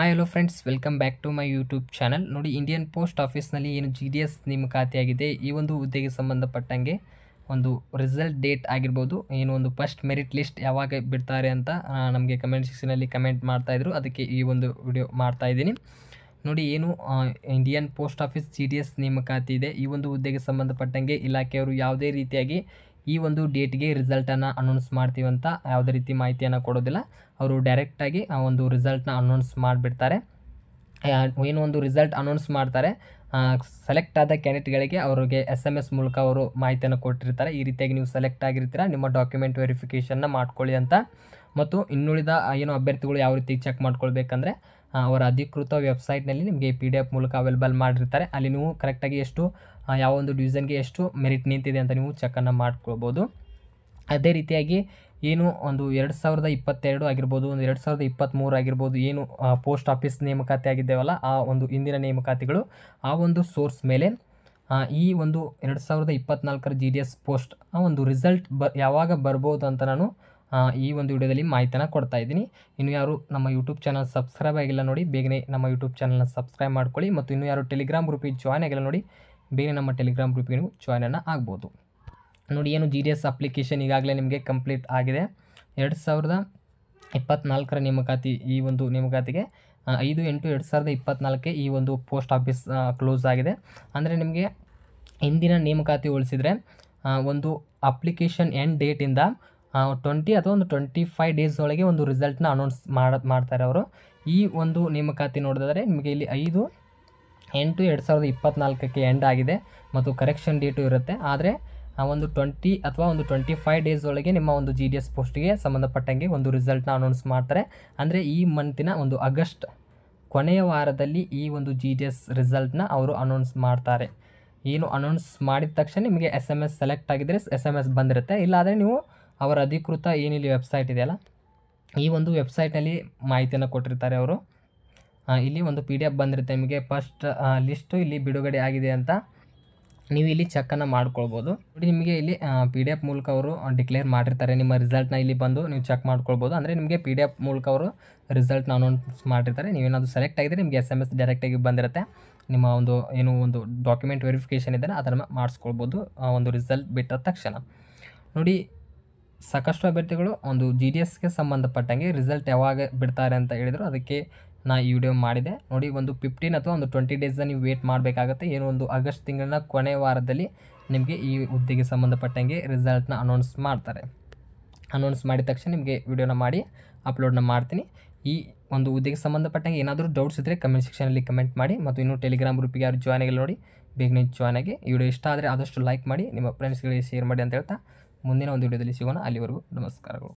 Hi hello friends, welcome back to my YouTube channel. ನೋಡಿ, Indian post ಆಫೀಸ್ನಲ್ಲಿ ಏನು GDS ನೇಮಕಾತಿಯಾಗಿದೆ, ಈ ಒಂದು ಹುದ್ದೆಗೆ ಸಂಬಂಧಪಟ್ಟಂಗೆ ಒಂದು ರಿಸಲ್ಟ್ ಡೇಟ್ ಆಗಿರ್ಬೋದು, ಏನು ಒಂದು ಫಸ್ಟ್ ಮೆರಿಟ್ ಲಿಸ್ಟ್ ಯಾವಾಗ ಬಿಡ್ತಾರೆ ಅಂತ ನಮಗೆ ಕಮೆಂಟ್ ಸೆಕ್ಷನಲ್ಲಿ ಕಮೆಂಟ್ ಮಾಡ್ತಾಯಿದ್ರು. ಅದಕ್ಕೆ ಈ ಒಂದು ವಿಡಿಯೋ ಮಾಡ್ತಾಯಿದ್ದೀನಿ. ನೋಡಿ, ಏನು ಇಂಡಿಯನ್ ಪೋಸ್ಟ್ ಆಫೀಸ್ GDS ನೇಮಕಾತಿ ಇದೆ. ಈ ಒಂದು ಹುದ್ದೆಗೆ ಸಂಬಂಧಪಟ್ಟಂಗೆ ಇಲಾಖೆಯವರು ಯಾವುದೇ ರೀತಿಯಾಗಿ ಈ ಒಂದು ಡೇಟ್ಗೆ ರಿಸಲ್ಟನ್ನು ಅನೌನ್ಸ್ ಮಾಡ್ತೀವಿ ಅಂತ ಯಾವುದೇ ರೀತಿ ಮಾಹಿತಿಯನ್ನು ಕೊಡೋದಿಲ್ಲ. ಅವರು ಡೈರೆಕ್ಟಾಗಿ ಆ ಒಂದು ರಿಸಲ್ಟ್ನ ಅನೌನ್ಸ್ ಮಾಡಿಬಿಡ್ತಾರೆ. ಏನು ಒಂದು ರಿಸಲ್ಟ್ ಅನೌನ್ಸ್ ಮಾಡ್ತಾರೆ, ಸೆಲೆಕ್ಟ್ ಆದ ಕ್ಯಾಂಡಿಡೇಟ್ಗಳಿಗೆ ಅವರಿಗೆ SMS ಮೂಲಕ ಅವರು ಮಾಹಿತಿಯನ್ನು ಕೊಟ್ಟಿರ್ತಾರೆ. ಈ ರೀತಿಯಾಗಿ ನೀವು ಸೆಲೆಕ್ಟ್ ಆಗಿರ್ತೀರ, ನಿಮ್ಮ ಡಾಕ್ಯುಮೆಂಟ್ ವೆರಿಫಿಕೇಷನ್ನ ಮಾಡ್ಕೊಳ್ಳಿ ಅಂತ. ಮತ್ತು ಇನ್ನುಳಿದ ಏನು ಅಭ್ಯರ್ಥಿಗಳು ಯಾವ ರೀತಿ ಚೆಕ್ ಮಾಡ್ಕೊಳ್ಬೇಕಂದ್ರೆ, ಅವರ ಅಧಿಕೃತ ವೆಬ್ಸೈಟ್ನಲ್ಲಿ ನಿಮಗೆ PDF ಮೂಲಕ ಅವೈಲೇಬಲ್ ಮಾಡಿರ್ತಾರೆ. ಅಲ್ಲಿ ನೀವು ಕರೆಕ್ಟಾಗಿ ಎಷ್ಟು ಯಾವ ಒಂದು ಡಿವಿಷನ್ಗೆ ಎಷ್ಟು ಮೆರಿಟ್ ನಿಂತಿದೆ ಅಂತ ನೀವು ಚೆಕ್ಕನ್ನು ಮಾಡ್ಕೊಳ್ಬೋದು. ಅದೇ ರೀತಿಯಾಗಿ ಏನು ಒಂದು 2022 ಆಗಿರ್ಬೋದು, ಒಂದು 2023 ಆಗಿರ್ಬೋದು, ಏನು ಪೋಸ್ಟ್ ಆಫೀಸ್ ನೇಮಕಾತಿ ಆಗಿದ್ದೇವಲ್ಲ, ಆ ಒಂದು ಇಂದಿನ ನೇಮಕಾತಿಗಳು ಆ ಒಂದು ಸೋರ್ಸ್ ಮೇಲೆ ಈ ಒಂದು 2024 GDS ಪೋಸ್ಟ್ ಒಂದು ರಿಸಲ್ಟ್ ಯಾವಾಗ ಬರ್ಬೋದು ಅಂತ ನಾನು ಈ ಒಂದು ವಿಡಿಯೋದಲ್ಲಿ ಮಾಹಿತಿಯನ್ನು ಕೊಡ್ತಾ ಇದ್ದೀನಿ. ಇನ್ನು ಯಾರು ನಮ್ಮ ಯೂಟ್ಯೂಬ್ ಚಾನಲ್ ಸಬ್ಸ್ಕ್ರೈಬ್ ಆಗಿಲ್ಲ ನೋಡಿ, ಬೇಗನೆ ನಮ್ಮ ಯೂಟ್ಯೂಬ್ ಚಾನಲ್ನ ಸಬ್ಸ್ಕ್ರೈಬ್ ಮಾಡ್ಕೊಳ್ಳಿ. ಮತ್ತು ಇನ್ನೂ ಯಾರು ಟೆಲಿಗ್ರಾಮ್ ಗ್ರೂಪಿಗೆ ಜಾಯ್ನ್ ಆಗಿಲ್ಲ ನೋಡಿ, ಬೇಗನೆ ನಮ್ಮ ಟೆಲಿಗ್ರಾಮ್ ಗ್ರೂಪಿಗೆ ನೀವು ಜಾಯ್ನನ್ನು ಆಗ್ಬೋದು. ನೋಡಿ, ಏನು GDS ಅಪ್ಲಿಕೇಶನ್ ಈಗಾಗಲೇ ನಿಮಗೆ ಕಂಪ್ಲೀಟ್ ಆಗಿದೆ. 2024 ನೇಮಕಾತಿ, ಈ ಒಂದು ನೇಮಕಾತಿಗೆ 5/8/2024 ಈ ಒಂದು ಪೋಸ್ಟ್ ಆಫೀಸ್ ಕ್ಲೋಸ್ ಆಗಿದೆ. ಅಂದರೆ ನಿಮಗೆ ಹಿಂದಿನ ನೇಮಕಾತಿ ಹೋಲಿಸಿದರೆ ಒಂದು ಅಪ್ಲಿಕೇಶನ್ ಎಂಡ್ ಡೇಟಿಂದ 20 ಅಥವಾ ಒಂದು 25 ಡೇಸ್ ಒಳಗೆ ಒಂದು ರಿಸಲ್ಟ್ನ ಅನೌನ್ಸ್ ಮಾಡ್ತಾರೆ ಅವರು. ಈ ಒಂದು ನೇಮಕಾತಿ ನೋಡಿದ್ರೆ ನಿಮಗೆ ಇಲ್ಲಿ 5/8/2024 ಎಂಡ್ ಆಗಿದೆ ಮತ್ತು ಕರೆಕ್ಷನ್ ಡೇಟು ಇರುತ್ತೆ. ಆದರೆ ಒಂದು 20 ಅಥವಾ ಒಂದು 25 ಡೇಸ್ ಒಳಗೆ ನಿಮ್ಮ ಒಂದು GDS ಪೋಸ್ಟಿಗೆ ಸಂಬಂಧಪಟ್ಟಂಗೆ ಒಂದು ರಿಸಲ್ಟ್ನ ಅನೌನ್ಸ್ ಮಾಡ್ತಾರೆ. ಅಂದರೆ ಈ ಮಂತಿನ ಒಂದು ಆಗಸ್ಟ್ ಕೊನೆಯ ವಾರದಲ್ಲಿ ಈ ಒಂದು GDS ರಿಸಲ್ಟ್ನ ಅವರು ಅನೌನ್ಸ್ ಮಾಡ್ತಾರೆ. ಏನು ಅನೌನ್ಸ್ ಮಾಡಿದ ತಕ್ಷಣ ನಿಮಗೆ SMS ಸೆಲೆಕ್ಟ್ ಆಗಿದ್ದರೆ SMS ಬಂದಿರುತ್ತೆ. ಇಲ್ಲಾದರೆ ನೀವು ಅವರ ಅಧಿಕೃತ ಏನಿಲ್ಲಿ ವೆಬ್ಸೈಟ್ ಇದೆಯಲ್ಲ, ಈ ಒಂದು ವೆಬ್ಸೈಟ್ನಲ್ಲಿ ಮಾಹಿತಿಯನ್ನು ಕೊಟ್ಟಿರ್ತಾರೆ ಅವರು. ಇಲ್ಲಿ ಒಂದು PDF ಬಂದಿರುತ್ತೆ ನಿಮಗೆ, ಫಸ್ಟ್ ಲಿಸ್ಟು ಇಲ್ಲಿ ಬಿಡುಗಡೆ ಆಗಿದೆ ಅಂತ ನೀವು ಇಲ್ಲಿ ಚೆಕ್ಕನ್ನು ಮಾಡ್ಕೊಳ್ಬೋದು. ನೋಡಿ, ನಿಮಗೆ ಇಲ್ಲಿ PDF ಮೂಲಕ ಅವರು ಡಿಕ್ಲೇರ್ ಮಾಡಿರ್ತಾರೆ ನಿಮ್ಮ ರಿಸಲ್ಟ್ನ. ಇಲ್ಲಿ ಬಂದು ನೀವು ಚೆಕ್ ಮಾಡ್ಕೊಳ್ಬೋದು. ಅಂದರೆ ನಿಮಗೆ PDF ಮೂಲಕ ಅವರು ರಿಸಲ್ಟ್ನ ಅನೌನ್ಸ್ ಮಾಡಿರ್ತಾರೆ. ನೀವೇನಾದರೂ ಸೆಲೆಕ್ಟ್ ಆಗಿದ್ದರೆ ನಿಮಗೆ SMS ಡೈರೆಕ್ಟಾಗಿ ಬಂದಿರುತ್ತೆ. ನಿಮ್ಮ ಒಂದು ಏನು ಒಂದು ಡಾಕ್ಯುಮೆಂಟ್ ವೆರಿಫಿಕೇಷನ್ ಇದ್ದರೆ ಅದನ್ನು ಮಾಡಿಸ್ಕೊಳ್ಬೋದು ಒಂದು ರಿಸಲ್ಟ್ ಬಿಟ್ಟ ತಕ್ಷಣ. ನೋಡಿ, ಸಾಕಷ್ಟು ಅಭ್ಯರ್ಥಿಗಳು ಒಂದು GDSಗೆ ಸಂಬಂಧಪಟ್ಟಂಗೆ ರಿಸಲ್ಟ್ ಯಾವಾಗ ಬಿಡ್ತಾರೆ ಅಂತ ಹೇಳಿದರು. ಅದಕ್ಕೆ ನಾನು ಈ ವಿಡಿಯೋ ಮಾಡಿದೆ. ನೋಡಿ, ಒಂದು 15 ಅಥವಾ ಒಂದು 20 ಡೇಸ್ ನೀವು ವೇಟ್ ಮಾಡಬೇಕಾಗುತ್ತೆ. ಏನು ಒಂದು ಆಗಸ್ಟ್ ತಿಂಗಳಿನ ಕೊನೆಯ ವಾರದಲ್ಲಿ ನಿಮಗೆ ಈ ಹುದ್ದೆಗೆ ಸಂಬಂಧಪಟ್ಟಂಗೆ ರಿಸಲ್ಟ್ನ ಅನೌನ್ಸ್ ಮಾಡ್ತಾರೆ. ಅನೌನ್ಸ್ ಮಾಡಿದ ತಕ್ಷಣ ನಿಮಗೆ ವಿಡಿಯೋನ ಮಾಡಿ ಅಪ್ಲೋಡ್ನ ಮಾಡ್ತೀನಿ. ಈ ಒಂದು ಹುದ್ದೆಗೆ ಸಂಬಂಧಪಟ್ಟಂಗೆ ಏನಾದರೂ ಡೌಟ್ಸ್ ಇದ್ದರೆ ಕಮೆಂಟ್ ಸೆಕ್ಷನಲ್ಲಿ ಕಮೆಂಟ್ ಮಾಡಿ. ಮತ್ತು ಇನ್ನೂ ಟೆಲಿಗ್ರಾಮ್ ಗ್ರೂಪಿಗೆ ಯಾರು ಜಾಯ್ನ್ ಆಗಿಲ್ಲ ನೋಡಿ, ಬೇಗನೆ ಜಾಯ್ನ್ ಆಗಿ. ಈ ವಿಡಿಯೋ ಇಷ್ಟ ಆದರೆ ಆದಷ್ಟು ಲೈಕ್ ಮಾಡಿ, ನಿಮ್ಮ ಫ್ರೆಂಡ್ಸ್ಗಳಿಗೆ ಶೇರ್ ಮಾಡಿ ಅಂತ ಹೇಳ್ತಾ ಮುಂದಿನ ಒಂದು ವಿಡಿಯೋದಲ್ಲಿ ಸಿಗೋಣ. ಅಲ್ಲಿವರೆಗೂ ನಮಸ್ಕಾರಗಳು.